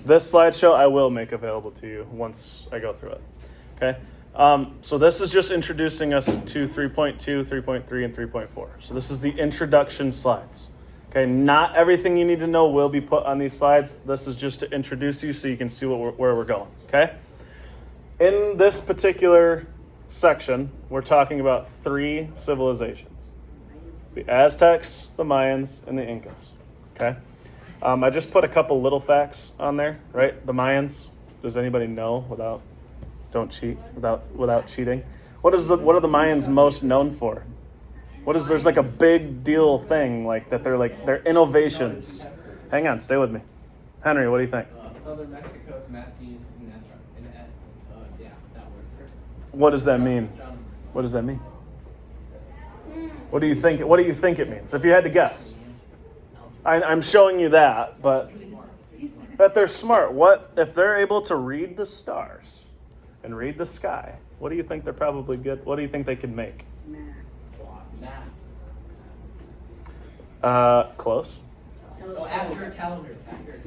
This slideshow I will make available to you once I go through it. Okay? So this is just introducing us to 3.2, 3.3, and 3.4. So this is the introduction slides. Okay, not everything you need to know will be put on these slides. This is just to introduce you so you can see where we're going. Okay? In this particular section, we're talking about 3 civilizations. The Aztecs, the Mayans, and the Incas. Okay? I just put a couple little facts on there, right? The Mayans, does anybody know don't cheat without cheating? What are the Mayans most known for? There's like a big deal thing like that they're innovations. Hang on, stay with me. Henry, what do you think? Southern Mexico's Matthews is an yeah, that word. What does that mean? What does that mean? What do you think it means? If you had to guess. I'm showing you that, but that they're smart. What if they're able to read the stars and read the sky? What do you think they're probably good? What do you think they can make? Close. Accurate calendars.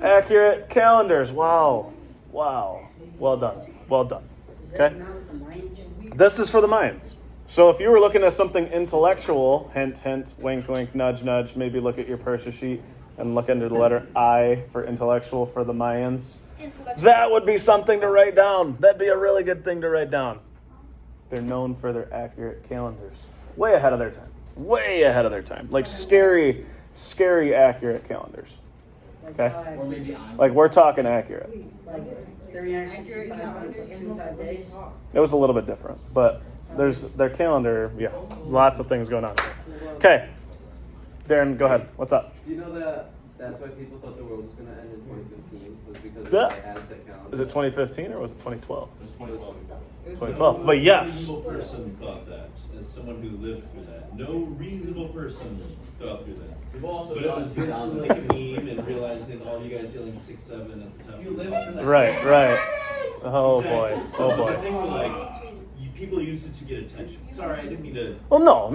Accurate calendars. Wow. Well done. Okay. This is for the Mayans. So if you were looking at something intellectual, hint, hint, wink, wink, nudge, nudge, maybe look at your Persia sheet and look under the letter I for intellectual for the Mayans. That would be something to write down. That'd be a really good thing to write down. They're known for their accurate calendars. Way ahead of their time. Like scary accurate calendars. Okay? Or maybe Like we're talking accurate. Like 365 days. It was a little bit different, but there's their calendar, lots of things going on. Okay. Darren, go ahead. What's up? Do you know that's why people thought the world was going to end in 2015? Was because of Yeah. the Aztec calendar? Is it 2015 or was it 2012? It was 2012. 2012. But yes. No reasonable person thought that, as someone who lived through that. No reasonable person thought through that. People also But it was thought basically like a meme and realizing all you guys yelling 6-7 at the top. You lived through that. Right. Oh boy. Exactly. So Oh boy. I think like people use it to get attention. Sorry, I didn't mean to. Well, no,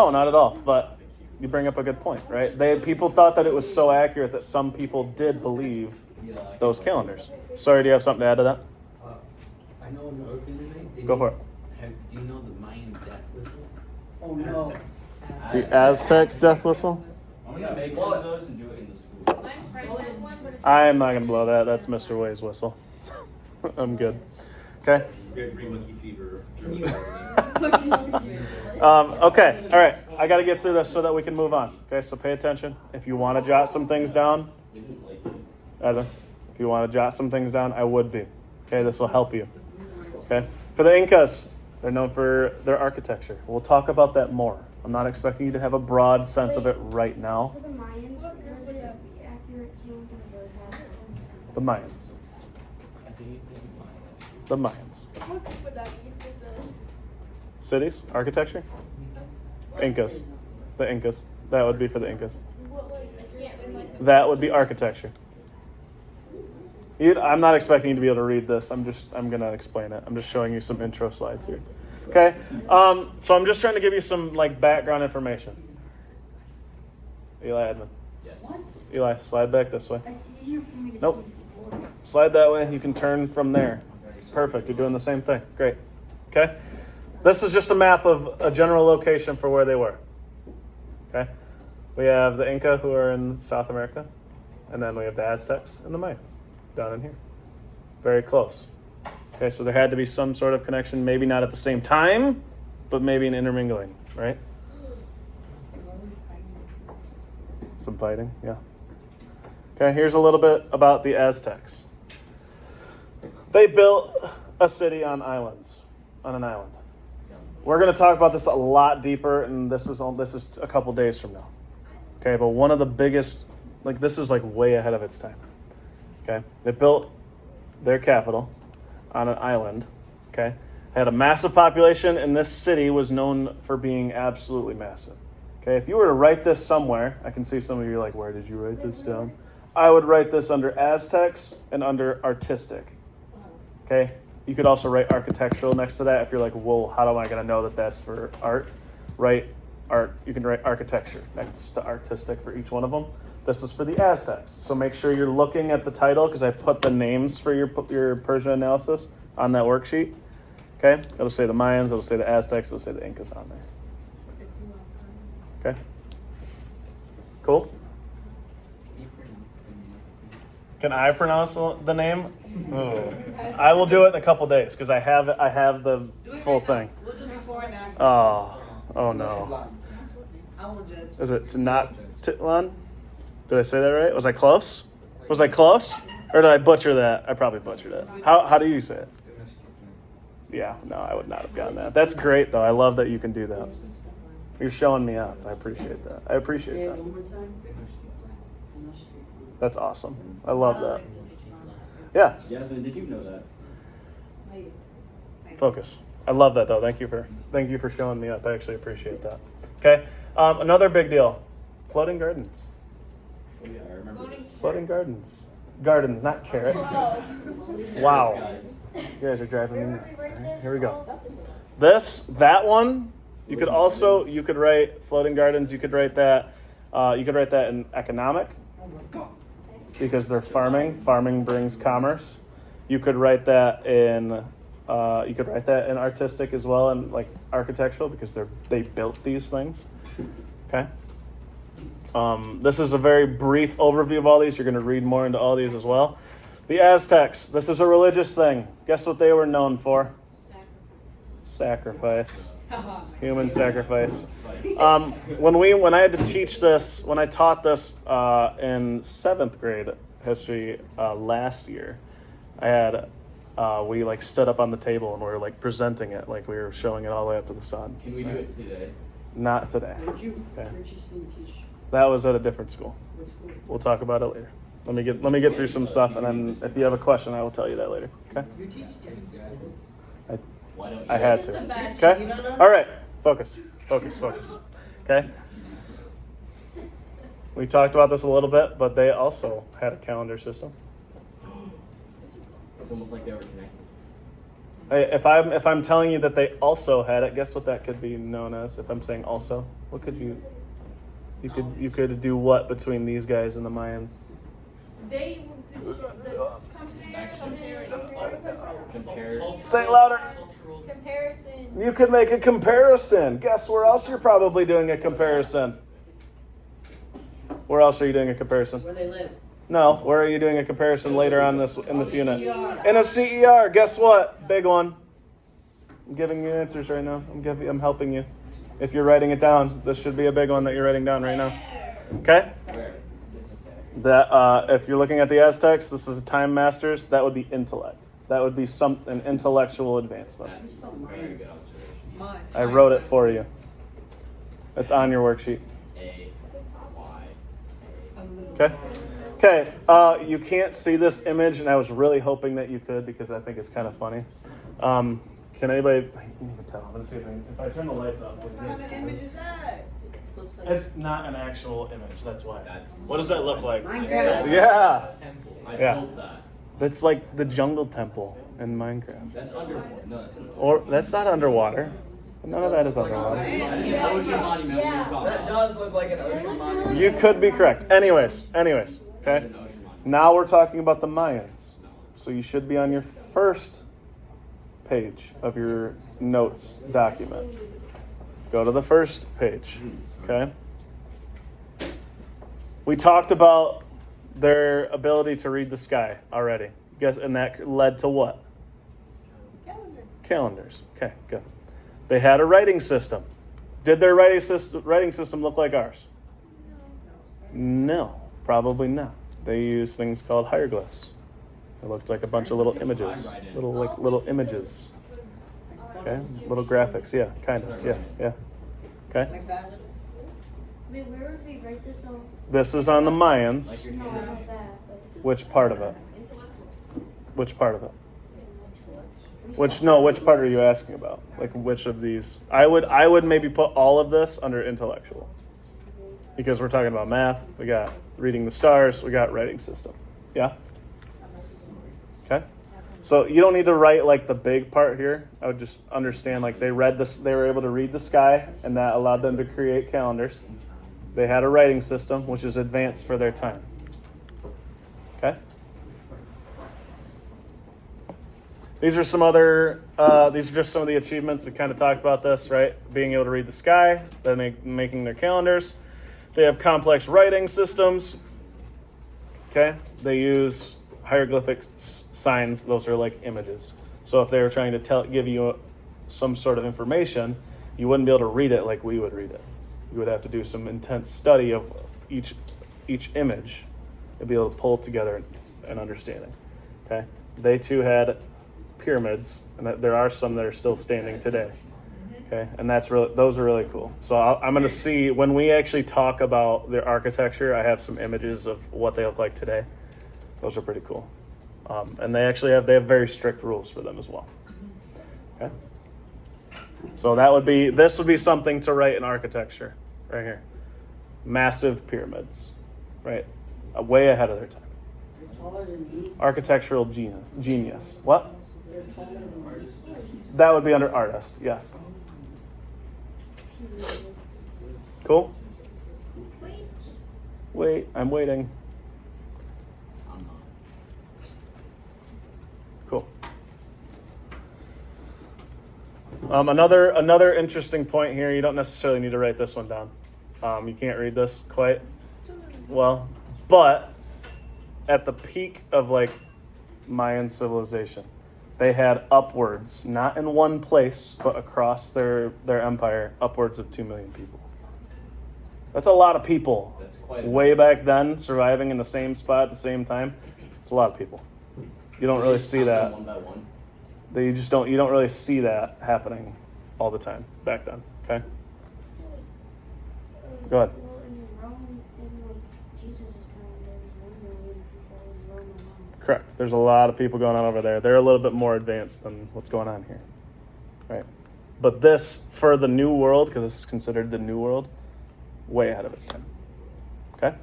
not at all. But you bring up a good point, right? People thought that it was so accurate that some people did believe those calendars. Sorry, do you have something to add to that? I know another thing tonight. Go for it. Do you know the Mayan death whistle? Oh no. The Aztec death whistle? I'm gonna make one of those and do it in the school. My friend has one, but it's I am not going to blow that. That's Mr. Way's whistle. I'm good. Okay? Great green monkey fever. Okay. All right. I got to get through this so that we can move on. Okay, so pay attention. If you want to jot some things down, Evan, if you want to jot some things down, I would be. Okay, this will help you. Okay? For the Incas, they're known for their architecture. We'll talk about that more. I'm not expecting you to have a broad sense of it right now. for the Mayans. There's like a accurate calendar that has The Mayans. The Mayans. what would that be for the Cities? Architecture? Incas. The Incas. That would be for the Incas. what like I can't like That would be architecture. I'm not expecting you to be able to read this. I'm going to explain it. I'm just showing you some intro slides here. Okay? So I'm just trying to give you some background information. Eli Edmund. Yes. What? Eli, slide back this way. That's easier for me to Nope. see before. Slide that way. You can turn from there. Perfect. You're doing the same thing. Great. Okay? This is just a map of a general location for where they were. Okay? We have the Inca who are in South America, and then we have the Aztecs and the Mayans down in here. Very close. Okay, so there had to be some sort of connection, maybe not at the same time, but maybe an intermingling, right? Some fighting, yeah. Okay, here's a little bit about the Aztecs. They built a city on an island. We're going to talk about this a lot deeper, and this is a couple days from now. Okay, but one of the biggest, this is way ahead of its time. Okay, they built their capital on an island. Okay, had a massive population, and this city was known for being absolutely massive. Okay, if you were to write this somewhere, I can see some of you are like, where did you write this down? I would write this under Aztecs and under artistic. Okay, you could also write architectural next to that if you're like, whoa, how am I going to know that that's for art? Write art. You can write architecture next to artistic for each one of them. This is for the Aztecs. So make sure you're looking at the title because I put the names for your Persian analysis on that worksheet. Okay? It'll say the Mayans, it'll say the Aztecs, it'll say the Incas on there. Okay? Cool? Can I pronounce the name? Oh. I will do it in a couple days because I have the full thing. We'll do before and after. Oh no. I will judge. Is it Tenochtitlan? Did I say that right? Was I close? Was I close? Or did I butcher that? I probably butchered it. How do you say it? Yeah, no, I would not have gotten that. That's great though. I love that you can do that. You're showing me up. I appreciate that. I Say appreciate it that. one more time. That's awesome. I love that. Yeah, Jasmine, did you know that? focus. I love that though. Thank you for showing me up. I actually appreciate that. Okay. Another big deal. Floating gardens. Oh, yeah, I remember. Floating gardens. Gardens, not carrots. Wow. You guys are driving me nuts. All right, here we go. That one, you could write floating gardens, you could write that in economic because they're farming. Farming brings commerce. You could write that in artistic as well and like architectural because they built these things. Okay. This is a very brief overview of all these. You're going to read more into all these as well. The Aztecs. This is a religious thing. Guess what they were known for? Sacrifice. Human sacrifice. When I had to teach this, when I taught this in 7th grade history last year, I had we like stood up on the table and we were like presenting it, like we were showing it all the way up to the sun. Can we do it today? Not today. Where'd you Okay. still teach? That was at a different school. What school? We'll talk about it later. Let me get through some stuff, and then if you have a question, I will tell you that later. Okay? You teach different schools. Why don't you? I had to. Okay? All right. Focus. Okay? We talked about this a little bit, but they also had a calendar system. It's almost like they were connected. Hey, if I'm telling you that they also had it, guess what that could be known as? If I'm saying also, what could you could do what between these guys and the Mayans? They, Compare. Say it louder. comparison. You could make a comparison. Guess where else you're probably doing a comparison? Where else are you doing a comparison? Where they live. No, where are you doing a comparison later on in this unit? CER. In a CER. Guess what? Big one. I'm giving you answers right now. I'm helping you. If you're writing it down, this should be a big one that you're writing down right now. Okay? Where? That if you're looking at the Aztecs, this is a time masters. That would be intellect. That would be an intellectual advancement. That's a very good observation. I wrote it for you. It's on your worksheet. A, Y, Okay. Okay. You can't see this image, and I was really hoping that you could because I think it's kind of funny. Can anybody? You can even tell. I'm gonna see if I turn the lights up. What kind of image is that? Looks like It's not an actual image. That's why. What does that look like? Minecraft. Yeah. Temple. I Yeah. built that. That's like the jungle temple in Minecraft. That's underwater. No, that's underwater. Or that's not underwater. None of that is underwater. That's an ocean monument. What are you talking about? does look like an ocean monument. You could be correct. Anyways. That's Okay. an ocean monument. Now we're talking about the Mayans. So you should be on your first page of your notes document. Go to the first page. Okay. We talked about their ability to read the sky already. Guess, and that led to what? Calendars. Okay, good. They had a writing system. Did their writing system look like ours? No, probably not. They used things called hieroglyphs. It looked like a bunch of little images, little images. Okay, little graphics. Yeah, kind of. Yeah. Okay. like that. Wait, where would we write this on? This is on the Mayans. Like your No, hand. not that. But Which part of it? Which part of it? Which part are you asking about? Like which of these? I would maybe put all of this under intellectual. Because we're talking about math, we got reading the stars, we got writing system. Yeah? Okay? So you don't need to write like the big part here. I would just understand like they were able to read the sky and that allowed them to create calendars. They had a writing system which is advanced for their time. Okay? These are some other, these are just some of the achievements. We kind of talked about this, right? Being able to read the sky, then making their calendars. They have complex writing systems. Okay? They use hieroglyphic signs. Those are like images. So if they were trying to give you some sort of information, you wouldn't be able to read it like we would read it. You would have to do some intense study of each image and be able to pull together an understanding. Okay? They too had pyramids, and there are some that are still standing today. Okay, and those are really cool. So I'm going to see when we actually talk about their architecture. I have some images of what they look like today. Those are pretty cool, and they have very strict rules for them as well. Okay, so this would be something to write in architecture right here. Massive pyramids, right, way ahead of their time. They're taller than me. Architectural genius. What? They're taller than me. That would be under artist. Yes. Cool. Wait, I'm waiting. I'm not. Cool. Another interesting point here. You don't necessarily need to write this one down. You can't read this quite well, but at the peak of like Mayan civilization, they had upwards, not in one place, but across their empire, upwards of 2 million people. That's a lot of people. That's quite Way back then, surviving in the same spot at the same time. It's a lot of people. You don't really see that. One by one. You don't really see that happening all the time back then. Okay? Go ahead. Well, in Rome, in like Jesus' time, there was 1 million people in Rome alone. Correct. There's a lot of people going on over there. They're a little bit more advanced than what's going on here. Right? But this, for the New World, because this is considered the New World, way ahead of its time. Okay?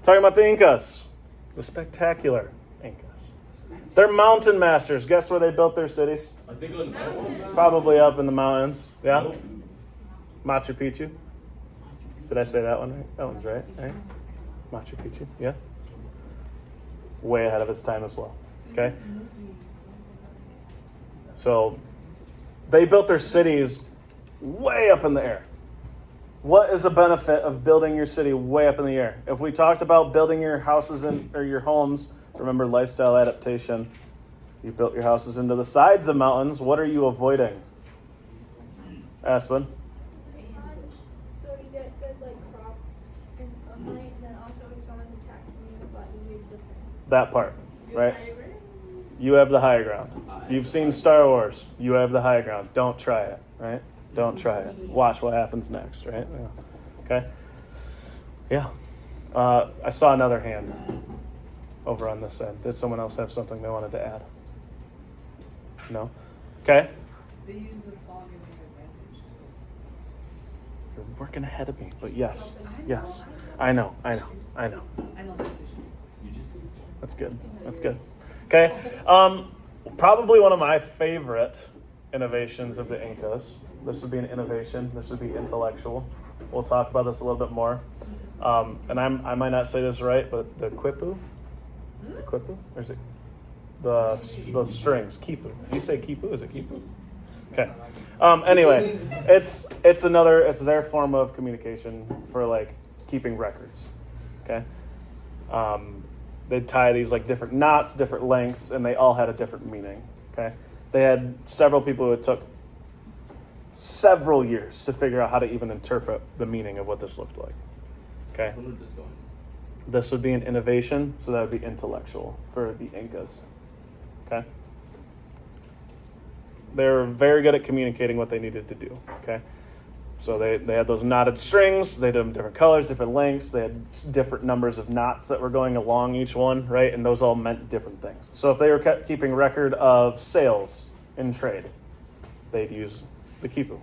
Talking about the Incas. The spectacular Incas. They're mountain masters. Guess where they built their cities? I think on that one. Probably up in the mountains. Yeah? Nope. Machu Picchu. Did I say that one right? That one's right. Machu Picchu. Yeah? Way ahead of its time as well. Okay? So, they built their cities way up in the air. What is the benefit of building your city way up in the air? If we talked about building your houses or your homes, remember lifestyle adaptation. You built your houses into the sides of mountains. What are you avoiding? Aspen? So you get good like crops and sunlight, and then also if someone's attacking you, it's a lot easier to defend. That part, right? You have the high ground. If you've seen Star Wars, you have the high ground. Don't try it, right? Don't try it. Watch what happens next, right? Yeah. Okay? Yeah. I saw another hand over on this end. Did someone else have something they wanted to add? No? Okay. They use the fog as an advantage. You're working ahead of me, but yes. I know, Yes. I I know. I know this issue. That's good. That's good. Okay. Probably one of my favorite innovations of the Incas. This would be an innovation. This would be intellectual. We'll talk about this a little bit more. And I might not say this right, but the quipu? Is it the quipu? Or is it the strings? Kipu. You say kipu? Is it kipu? Okay. Anyway, it's their form of communication for like keeping records. Okay. They'd tie these like different knots, different lengths, and they all had a different meaning. Okay. They had several people who took several years to figure out how to even interpret the meaning of what this looked like. Okay. Where is this going? This would be an innovation, so that would be intellectual for the Incas. Okay? They're very good at communicating what they needed to do. Okay? So they had those knotted strings, they did them different colors, different lengths, they had different numbers of knots that were going along each one, right? And those all meant different things. So if they were keeping record of sales in trade, they'd use the quipu.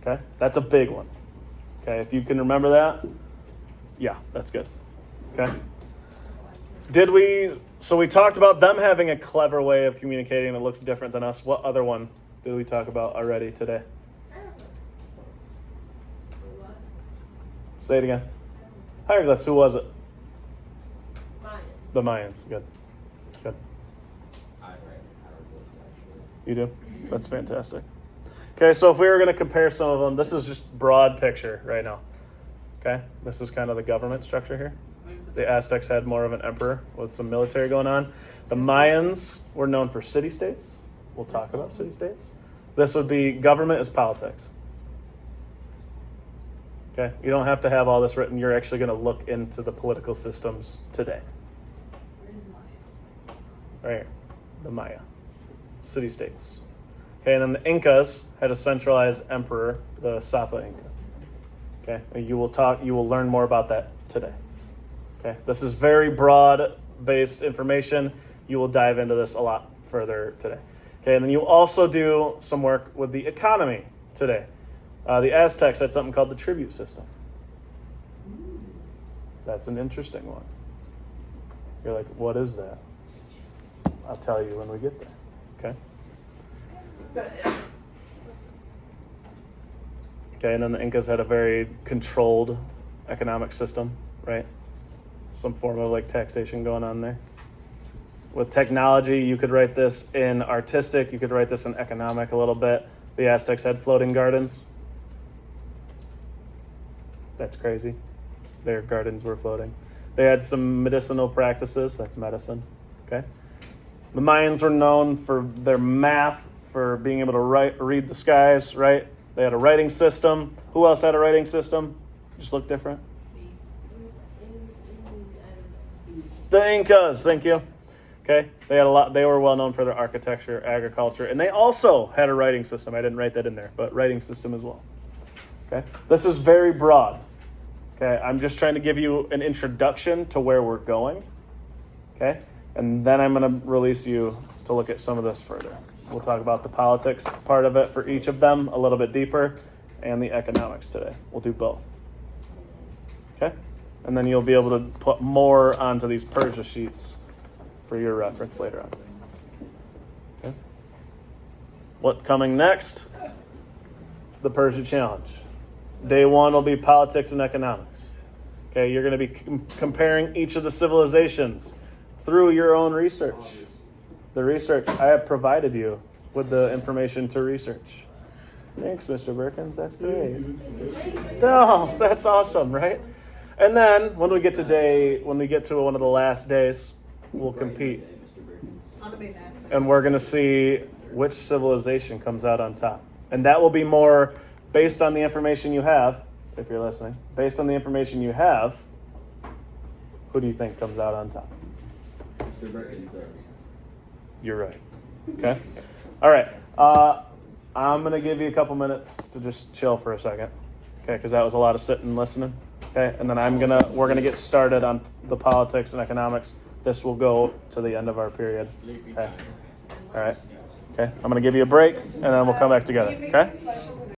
Okay? That's a big one. Okay, if you can remember that, yeah, that's good. Okay? So we talked about them having a clever way of communicating that looks different than us. What other one did we talk about already today? Say it again. Hieroglyphs, who was it? Mine. The Mayans. Good. Good. I write hieroglyphs actually. You do? That's fantastic. Okay, so if we were going to compare some of them, this is just broad picture right now. Okay, this is kind of the government structure here. The Aztecs had more of an emperor with some military going on. The Mayans were known for city-states. We'll talk about city-states. This would be government as politics. Okay, you don't have to have all this written. You're actually going to look into the political systems today. Where's Maya? Right here, the Maya, city-states. Okay, and then the Incas had a centralized emperor, the Sapa Inca. Okay, you will learn more about that today. Okay, this is very broad-based information. You will dive into this a lot further today. Okay, and then you also do some work with the economy today. The Aztecs had something called the tribute system. That's an interesting one. You're like, what is that? I'll tell you when we get there. Okay? Okay, and then the Incas had a very controlled economic system, right? Some form of like taxation going on there. With technology, you could write this in artistic, you could write this in economic a little bit. The Aztecs had floating gardens. That's crazy. Their gardens were floating. They had some medicinal practices, that's medicine, okay? The Mayans were known for their math, for being able to read the skies, right? They had a writing system. Who else had a writing system? Just look different. The Incas, thank you. Okay, they had a lot. They were well known for their architecture, agriculture, and they also had a writing system. I didn't write that in there, but writing system as well. Okay, this is very broad. Okay, I'm just trying to give you an introduction to where we're going. Okay, and then I'm going to release you to look at some of this further. We'll talk about the politics part of it for each of them a little bit deeper, and the economics today. We'll do both. Okay, and then you'll be able to put more onto these Persia sheets for your reference later on. Okay. What coming next? The Persia Challenge. Day one will be politics and economics. Okay, you're going to be comparing each of the civilizations through your own research. The research, I have provided you with the information to research. Thanks, Mr. Birkins. That's great. Oh, that's awesome, right? And then when we get to one of the last days, we'll compete. And we're going to see which civilization comes out on top. And that will be more based on the information you have, if you're listening. Based on the information you have, who do you think comes out on top? Mr. Birkins does. You're right. Okay? All right. I'm going to give you a couple minutes to just chill for a second. Okay? Because that was a lot of sitting and listening. Okay? And then we're going to get started on the politics and economics. This will go to the end of our period. Okay? All right. Okay? I'm going to give you a break, and then we'll come back together. Okay?